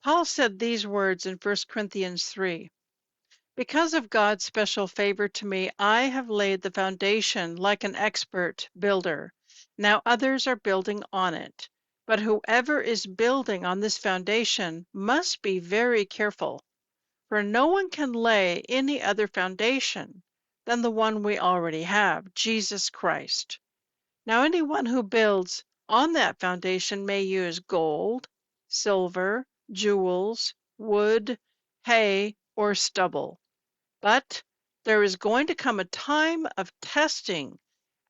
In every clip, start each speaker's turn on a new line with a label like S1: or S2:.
S1: Paul said these words in 1 Corinthians 3. Because of God's special favor to me, I have laid the foundation like an expert builder. Now others are building on it. But whoever is building on this foundation must be very careful, for no one can lay any other foundation than the one we already have, Jesus Christ. Now anyone who builds on that foundation may use gold, silver, jewels, wood, hay, or stubble. But there is going to come a time of testing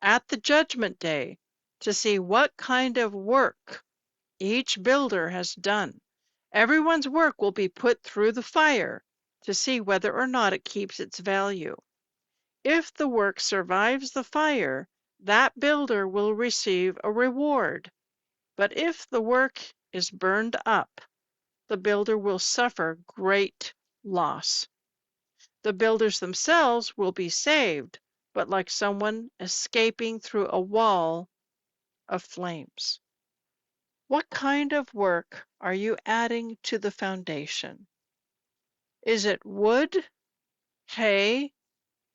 S1: at the judgment day to see what kind of work each builder has done. Everyone's work will be put through the fire to see whether or not it keeps its value. If the work survives the fire, that builder will receive a reward. But if the work is burned up, the builder will suffer great loss. The builders themselves will be saved, but like someone escaping through a wall of flames. What kind of work are you adding to the foundation? Is it wood, hay,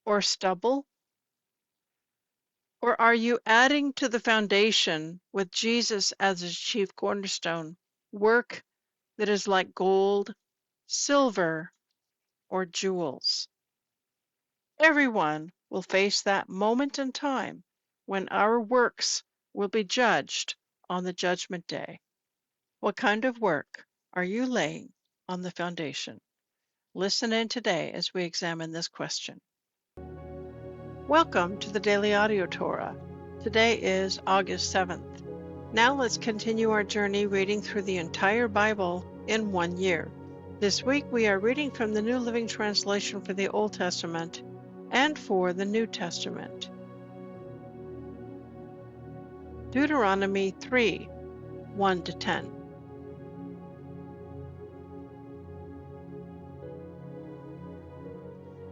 S1: or stubble? Or are you adding to the foundation with Jesus as its chief cornerstone, work that is like gold, silver, or jewels? Everyone will face that moment in time when our works will be judged on the judgment day. What kind of work are you laying on the foundation? Listen in today as we examine this question. Welcome to the Daily Audio Torah. Today is August 7th. Now let's continue our journey reading through the entire Bible in 1 year. This week we are reading from the New Living Translation for the Old Testament and for the New Testament. Deuteronomy 3, 1-10.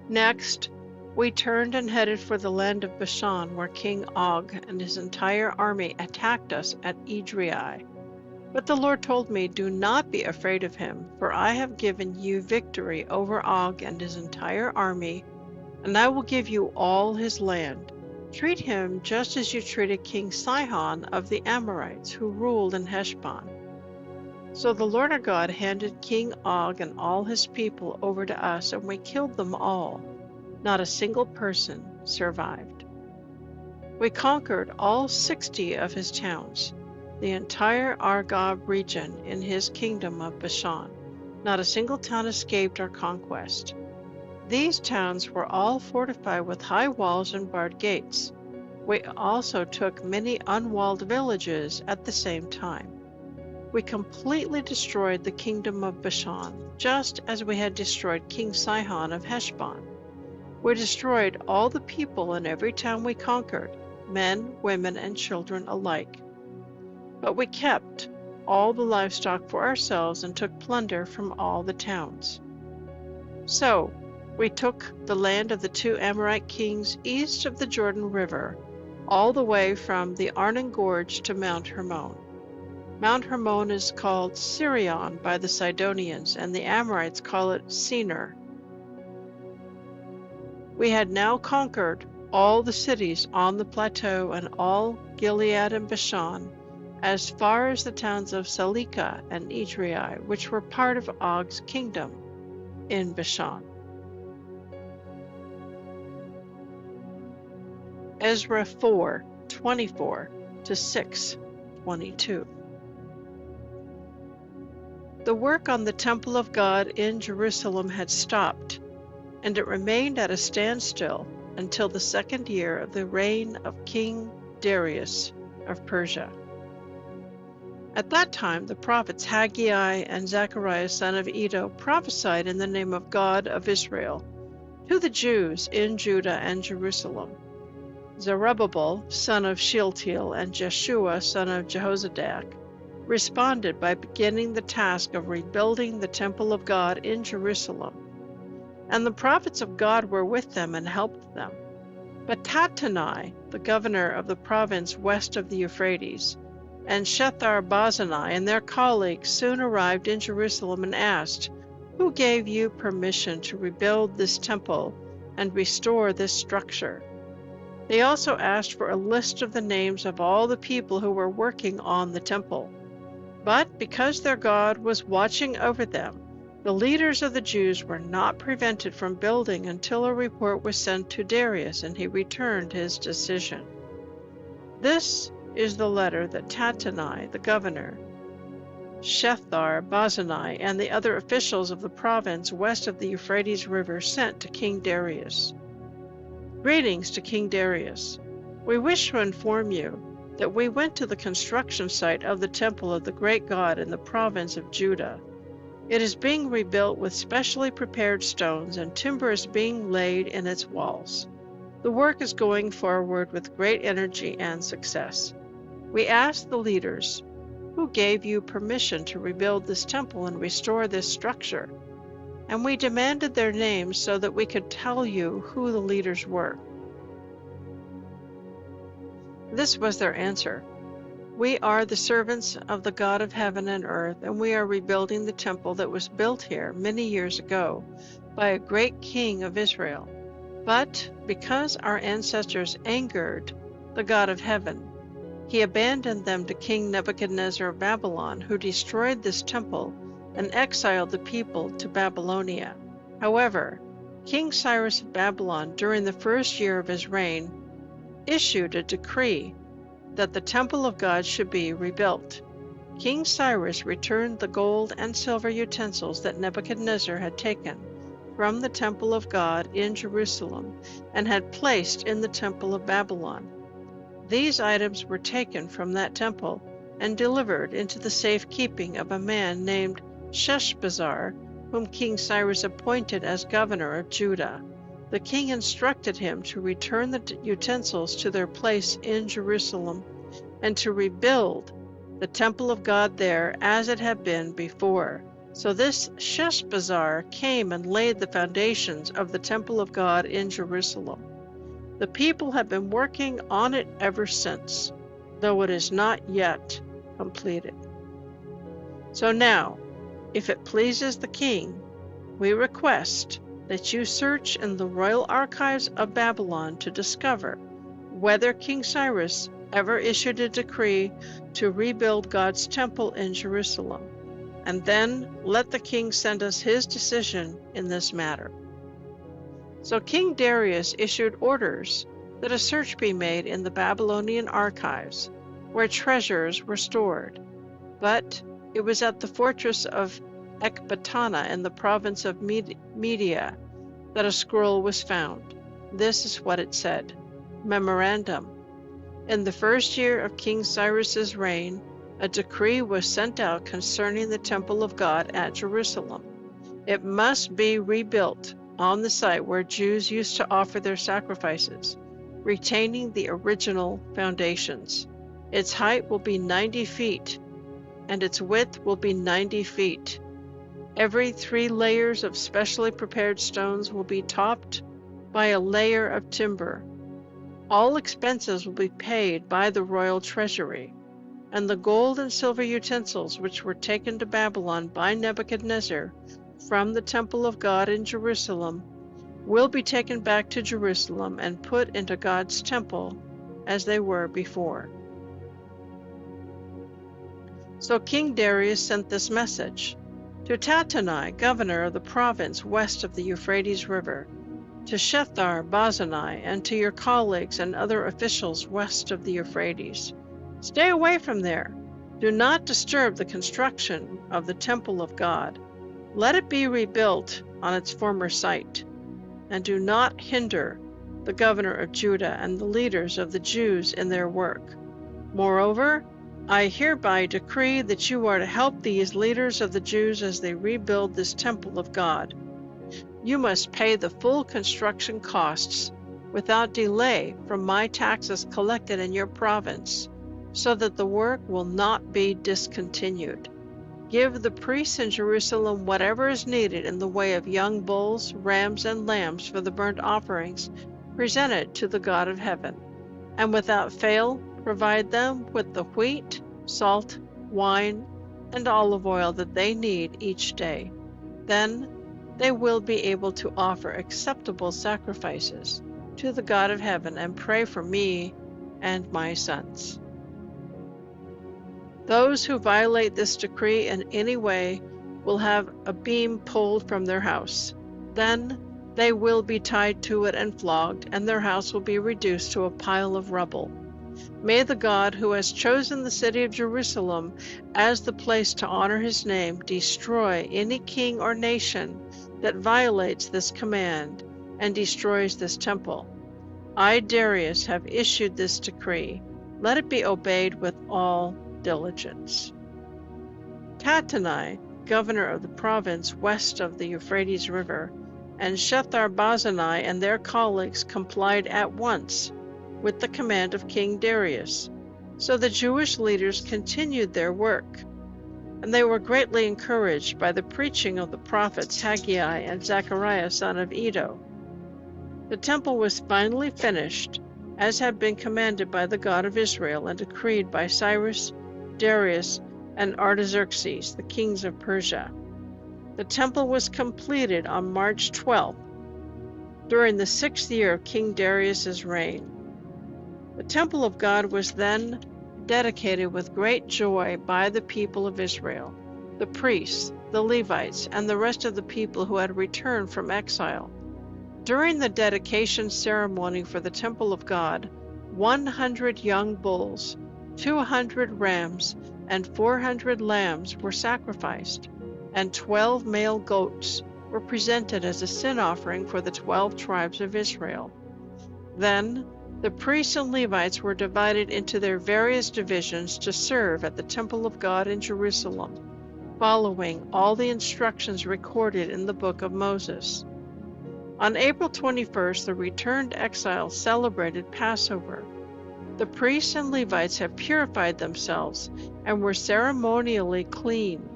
S1: Next, we turned and headed for the land of Bashan, where King Og and his entire army attacked us at Edrei. But the Lord told me, "Do not be afraid of him, for I have given you victory over Og and his entire army, and I will give you all his land. Treat him just as you treated King Sihon of the Amorites, who ruled in Heshbon." So the Lord our God handed King Og and all his people over to us, and we killed them all. Not a single person survived. We conquered all 60 of his towns, the entire Argob region in his kingdom of Bashan. Not a single town escaped our conquest. These towns were all fortified with high walls and barred gates. We also took many unwalled villages at the same time. We completely destroyed the kingdom of Bashan, just as we had destroyed King Sihon of Heshbon. We destroyed all the people in every town we conquered, men, women, and children alike. But we kept all the livestock for ourselves and took plunder from all the towns. So we took the land of the 2 Amorite kings east of the Jordan River, all the way from the Arnon Gorge to Mount Hermon. Mount Hermon is called Sirion by the Sidonians, and the Amorites call it Senir. We had now conquered all the cities on the plateau and all Gilead and Bashan, as far as the towns of Salika and Edrei, which were part of Og's kingdom in Bashan. Ezra 4, 24-6:22. The work on the temple of God in Jerusalem had stopped, and it remained at a standstill until the 2nd year of the reign of King Darius of Persia. At that time, the prophets Haggai and Zechariah son of Iddo prophesied in the name of God of Israel to the Jews in Judah and Jerusalem. Zerubbabel, son of Shealtiel, and Jeshua, son of Jehozadak, responded by beginning the task of rebuilding the temple of God in Jerusalem. And the prophets of God were with them and helped them. But Tattenai, the governor of the province west of the Euphrates, and Shethar-Bozenai and their colleagues soon arrived in Jerusalem and asked, "Who gave you permission to rebuild this temple and restore this structure?" They also asked for a list of the names of all the people who were working on the temple. But because their God was watching over them, the leaders of the Jews were not prevented from building until a report was sent to Darius and he returned his decision. This is the letter that Tattenai, the governor, Shethar-Bozenai, and the other officials of the province west of the Euphrates River sent to King Darius. Greetings to King Darius. We wish to inform you that we went to the construction site of the temple of the great God in the province of Judah. It is being rebuilt with specially prepared stones, and timber is being laid in its walls. The work is going forward with great energy and success. We asked the leaders, "Who gave you permission to rebuild this temple and restore this structure?" And we demanded their names so that we could tell you who the leaders were. This was their answer: "We are the servants of the God of heaven and earth, and we are rebuilding the temple that was built here many years ago by a great king of Israel. But because our ancestors angered the God of heaven, he abandoned them to King Nebuchadnezzar of Babylon, who destroyed this temple and exiled the people to Babylonia. However, King Cyrus of Babylon, during the first year of his reign, issued a decree that the temple of God should be rebuilt. King Cyrus returned the gold and silver utensils that Nebuchadnezzar had taken from the temple of God in Jerusalem and had placed in the temple of Babylon. These items were taken from that temple and delivered into the safekeeping of a man named Sheshbazzar, whom King Cyrus appointed as governor of Judah. The king instructed him to return the utensils to their place in Jerusalem and to rebuild the temple of God there as it had been before. So this Sheshbazzar came and laid the foundations of the temple of God in Jerusalem. The people have been working on it ever since, though it is not yet completed. So now, if it pleases the king, we request that you search in the royal archives of Babylon to discover whether King Cyrus ever issued a decree to rebuild God's temple in Jerusalem, and then let the king send us his decision in this matter." So King Darius issued orders that a search be made in the Babylonian archives, where treasures were stored. But it was at the fortress of Ecbatana in the province of Media that a scroll was found. This is what it said: Memorandum. In the first year of King Cyrus's reign, a decree was sent out concerning the temple of God at Jerusalem. It must be rebuilt on the site where Jews used to offer their sacrifices, retaining the original foundations. Its height will be 90 feet, and its width will be 90 feet. Every 3 layers of specially prepared stones will be topped by a layer of timber. All expenses will be paid by the royal treasury, and the gold and silver utensils which were taken to Babylon by Nebuchadnezzar from the temple of God in Jerusalem will be taken back to Jerusalem and put into God's temple as they were before. So King Darius sent this message to Tattenai, governor of the province west of the Euphrates River, to Shethar-Bozenai, and to your colleagues and other officials west of the Euphrates. Stay away from there. Do not disturb the construction of the temple of God. Let it be rebuilt on its former site, and do not hinder the governor of Judah and the leaders of the Jews in their work. Moreover, I hereby decree that you are to help these leaders of the Jews as they rebuild this temple of God. You must pay the full construction costs without delay from my taxes collected in your province, so that the work will not be discontinued. Give the priests in Jerusalem whatever is needed in the way of young bulls, rams, and lambs for the burnt offerings presented to the God of heaven, and without fail provide them with the wheat, salt, wine, and olive oil that they need each day. Then they will be able to offer acceptable sacrifices to the God of heaven and pray for me and my sons. Those who violate this decree in any way will have a beam pulled from their house. Then they will be tied to it and flogged, and their house will be reduced to a pile of rubble. May the God who has chosen the city of Jerusalem as the place to honor his name destroy any king or nation that violates this command and destroys this temple. I, Darius, have issued this decree. Let it be obeyed with all diligence. Tattenai, governor of the province west of the Euphrates River, and Shethar-Bozenai and their colleagues complied at once with the command of King Darius. So the Jewish leaders continued their work, and they were greatly encouraged by the preaching of the prophets Haggai and Zechariah son of Iddo. The temple was finally finished, as had been commanded by the God of Israel and decreed by Cyrus, Darius, and Artaxerxes, the kings of Persia. The temple was completed on March 12th, during the 6th year of King Darius's reign. The temple of God was then dedicated with great joy by the people of Israel, the priests, the Levites, and the rest of the people who had returned from exile. During the dedication ceremony for the temple of God, 100 young bulls, 200 rams, and 400 lambs were sacrificed, and 12 male goats were presented as a sin offering for the 12 tribes of Israel. Then the priests and Levites were divided into their various divisions to serve at the temple of God in Jerusalem, following all the instructions recorded in the book of Moses. On April 21st, the returned exiles celebrated Passover. The priests and Levites have purified themselves and were ceremonially clean.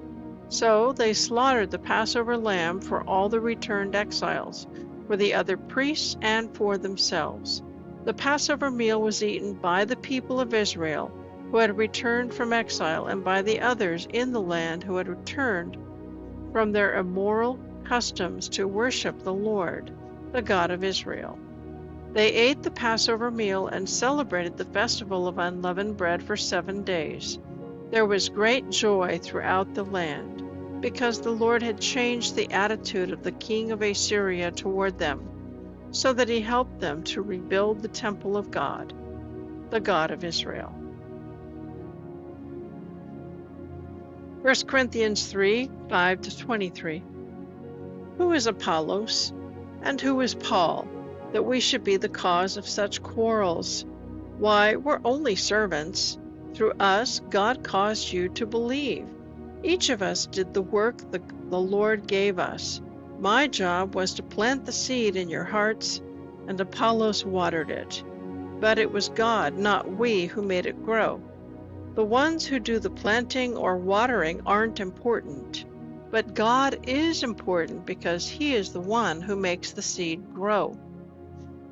S1: So they slaughtered the Passover lamb for all the returned exiles, for the other priests and for themselves. The Passover meal was eaten by the people of Israel who had returned from exile and by the others in the land who had returned from their immoral customs to worship the Lord, the God of Israel. They ate the Passover meal and celebrated the festival of unleavened bread for 7 days. There was great joy throughout the land, because the Lord had changed the attitude of the king of Assyria toward them, so that he helped them to rebuild the temple of God, the God of Israel. 1 Corinthians 3:5-23. Who is Apollos, and who is Paul, that we should be the cause of such quarrels? Why, we're only servants. Through us, God caused you to believe. Each of us did the work the Lord gave us. My job was to plant the seed in your hearts, and Apollos watered it. But it was God, not we, who made it grow. The ones who do the planting or watering aren't important, but God is important because He is the one who makes the seed grow.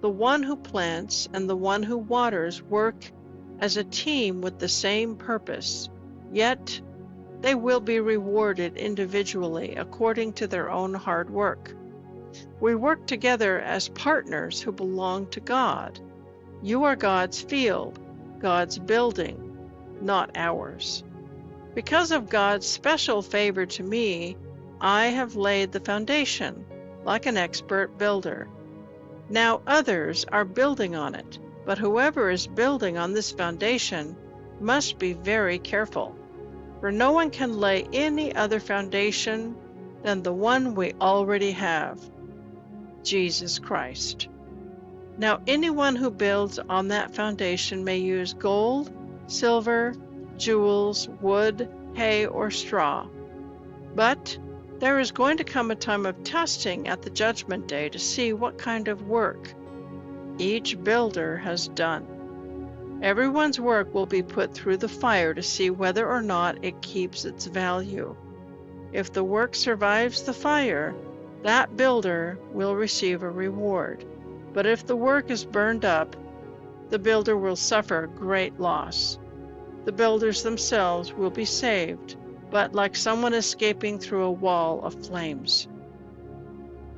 S1: The one who plants and the one who waters work as a team with the same purpose, yet they will be rewarded individually according to their own hard work. We work together as partners who belong to God. You are God's field, God's building, not ours. Because of God's special favor to me, I have laid the foundation, like an expert builder. Now others are building on it, but whoever is building on this foundation must be very careful, for no one can lay any other foundation than the one we already have, Jesus Christ. Now anyone who builds on that foundation may use gold, silver, jewels, wood, hay, or straw. But there is going to come a time of testing at the judgment day to see what kind of work each builder has done. Everyone's work will be put through the fire to see whether or not it keeps its value. If the work survives the fire, that builder will receive a reward. But if the work is burned up, the builder will suffer great loss. The builders themselves will be saved, but like someone escaping through a wall of flames.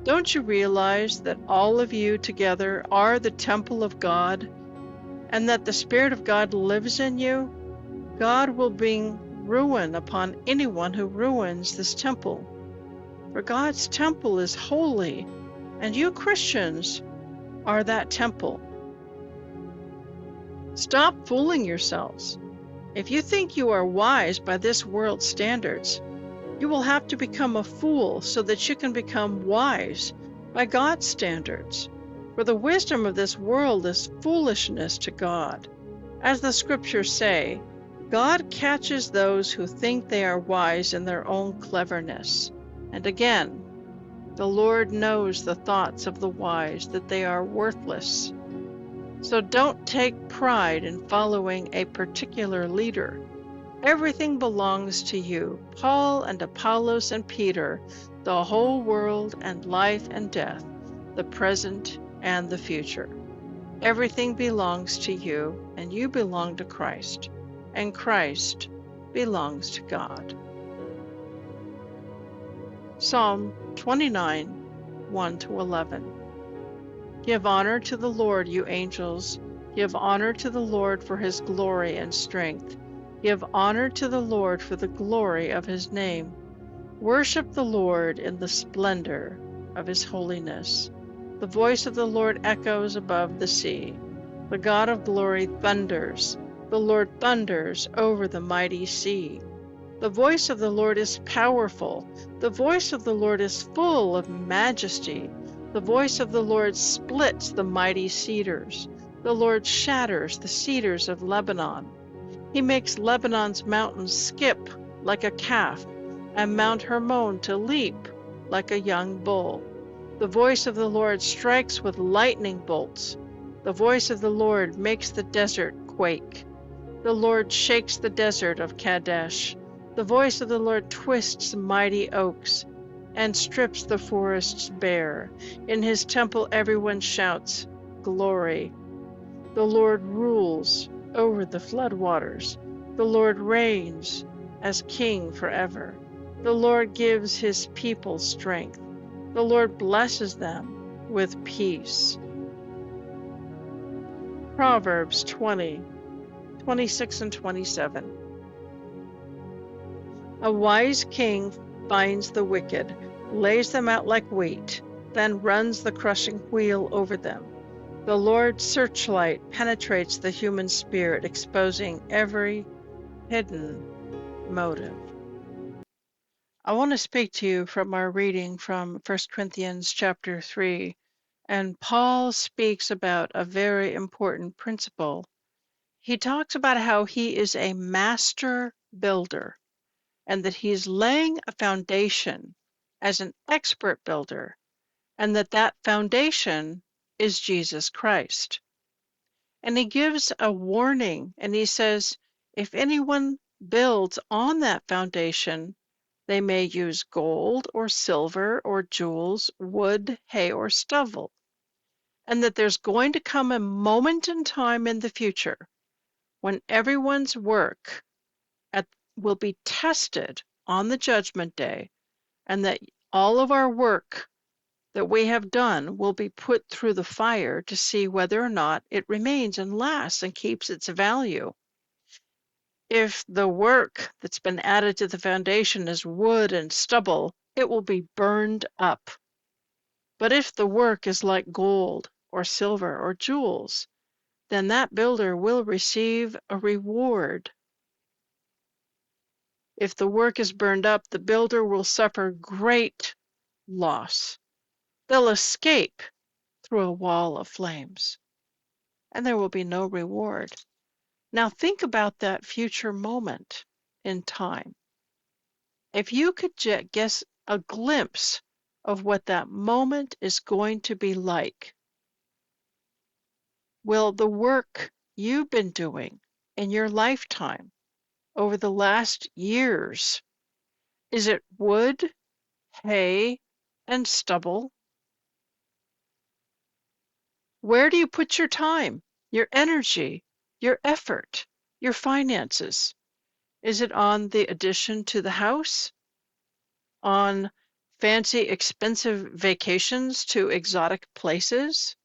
S1: Don't you realize that all of you together are the temple of God, and that the Spirit of God lives in you? God will bring ruin upon anyone who ruins this temple. For God's temple is holy, and you Christians are that temple. Stop fooling yourselves. If you think you are wise by this world's standards, you will have to become a fool so that you can become wise by God's standards. For the wisdom of this world is foolishness to God. As the scriptures say, God catches those who think they are wise in their own cleverness. And again, the Lord knows the thoughts of the wise, that they are worthless. So don't take pride in following a particular leader. Everything belongs to you, Paul and Apollos and Peter, the whole world and life and death, the present and the future. Everything belongs to you, and you belong to Christ, and Christ belongs to God. Psalm 29, 1-11. Give honor to the Lord, you angels. Give honor to the Lord for his glory and strength. Give honor to the Lord for the glory of his name. Worship the Lord in the splendor of his holiness. The voice of the Lord echoes above the sea. The God of glory thunders. The Lord thunders over the mighty sea. The voice of the Lord is powerful. The voice of the Lord is full of majesty. The voice of the Lord splits the mighty cedars. The Lord shatters the cedars of Lebanon. He makes Lebanon's mountains skip like a calf, and Mount Hermon to leap like a young bull. The voice of the Lord strikes with lightning bolts. The voice of the Lord makes the desert quake. The Lord shakes the desert of Kadesh. The voice of the Lord twists mighty oaks and strips the forests bare. In his temple everyone shouts, "Glory!" The Lord rules over the floodwaters. The Lord reigns as king forever. The Lord gives his people strength. The Lord blesses them with peace. Proverbs 20, 26 and 27. A wise king finds the wicked, lays them out like wheat, then runs the crushing wheel over them. The Lord's searchlight penetrates the human spirit, exposing every hidden motive. I want to speak to you from our reading from 1 Corinthians chapter 3, and Paul speaks about a very important principle. He talks about how he is a master builder, and that he's laying a foundation as an expert builder, and that foundation is Jesus Christ. And he gives a warning, and he says, if anyone builds on that foundation, they may use gold or silver or jewels, wood, hay, or stubble, and that there's going to come a moment in time in the future when everyone's work will be tested on the judgment day, and that all of our work that we have done will be put through the fire to see whether or not it remains and lasts and keeps its value. If the work that's been added to the foundation is wood and stubble, it will be burned up. But if the work is like gold or silver or jewels, then that builder will receive a reward. If the work is burned up, the builder will suffer great loss. They'll escape through a wall of flames, and there will be no reward. Now think about that future moment in time. If you could guess a glimpse of what that moment is going to be like, will the work you've been doing in your lifetime over the last years, is it wood, hay, and stubble? Where do you put your time, your energy, your effort? Your finances. Is it on the addition to the house? On fancy, expensive vacations to exotic places?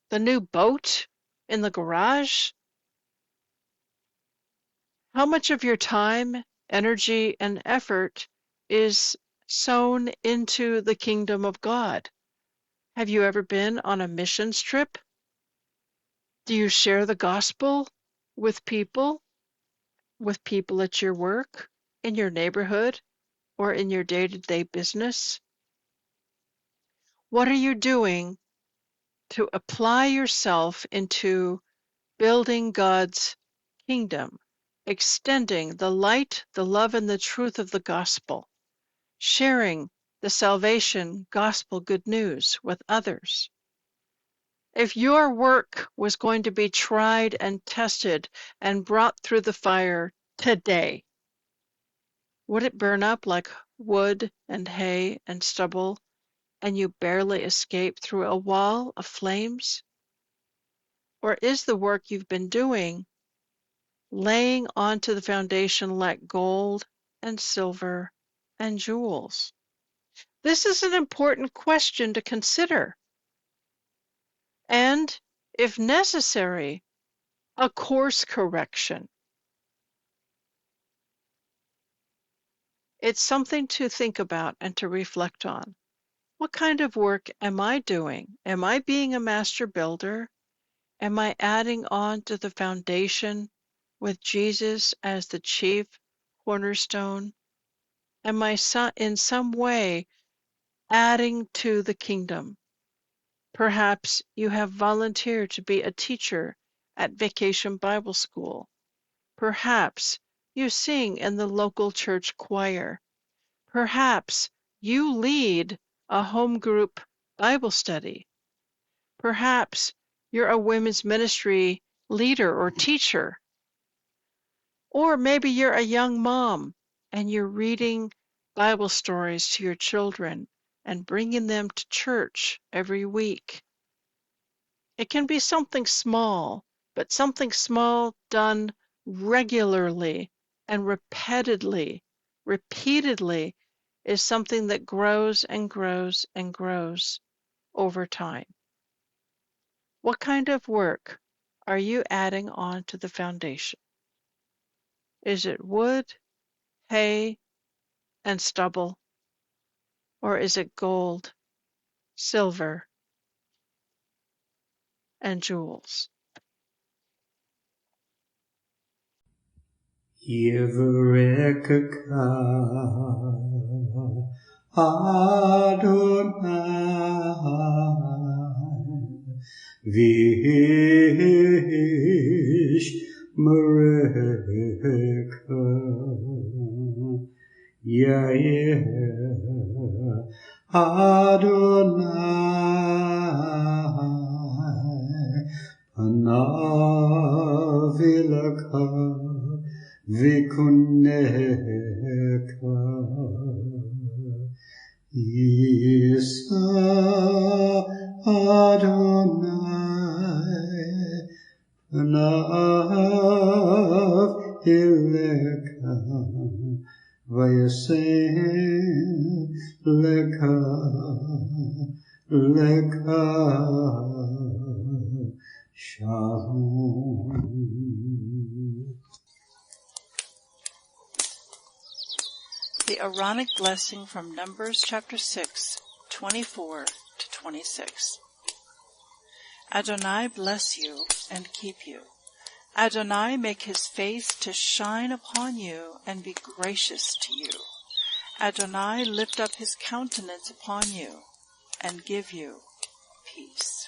S1: The new boat in the garage? How much of your time, energy, and effort is sown into the kingdom of God? Have you ever been on a missions trip? Do you share the gospel with people at your work, in your neighborhood, or in your day-to-day business? What are you doing to apply yourself into building God's kingdom, extending the light, the love, and the truth of the gospel, sharing the salvation gospel good news with others? If your work was going to be tried and tested and brought through the fire today, would it burn up like wood and hay and stubble, and you barely escape through a wall of flames? Or is the work you've been doing laying onto the foundation like gold and silver and jewels? This is an important question to consider. And, if necessary, a course correction. It's something to think about and to reflect on. What kind of work am I doing? Am I being a master builder? Am I adding on to the foundation with Jesus as the chief cornerstone? Am I in some way adding to the kingdom? Perhaps you have volunteered to be a teacher at Vacation Bible School. Perhaps you sing in the local church choir. Perhaps you lead a home group Bible study. Perhaps you're a women's ministry leader or teacher. Or maybe you're a young mom and you're reading Bible stories to your children and bringing them to church every week. It can be something small, but something small done regularly and repeatedly is something that grows and grows and grows over time. What kind of work are you adding on to the foundation? Is it wood, hay, and stubble? Or is it gold, silver, and jewels?
S2: Yivrekaka Adonai Vish Mereka Yair Adonai Panavilaka Vikuneka Isa Adonai Panav Ileka Vayasem Leka Leka Shalom.
S1: The Aaronic blessing from Numbers chapter 6, 24 to 26. Adonai bless you and keep you. Adonai make his face to shine upon you and be gracious to you. Adonai lift up his countenance upon you and give you peace.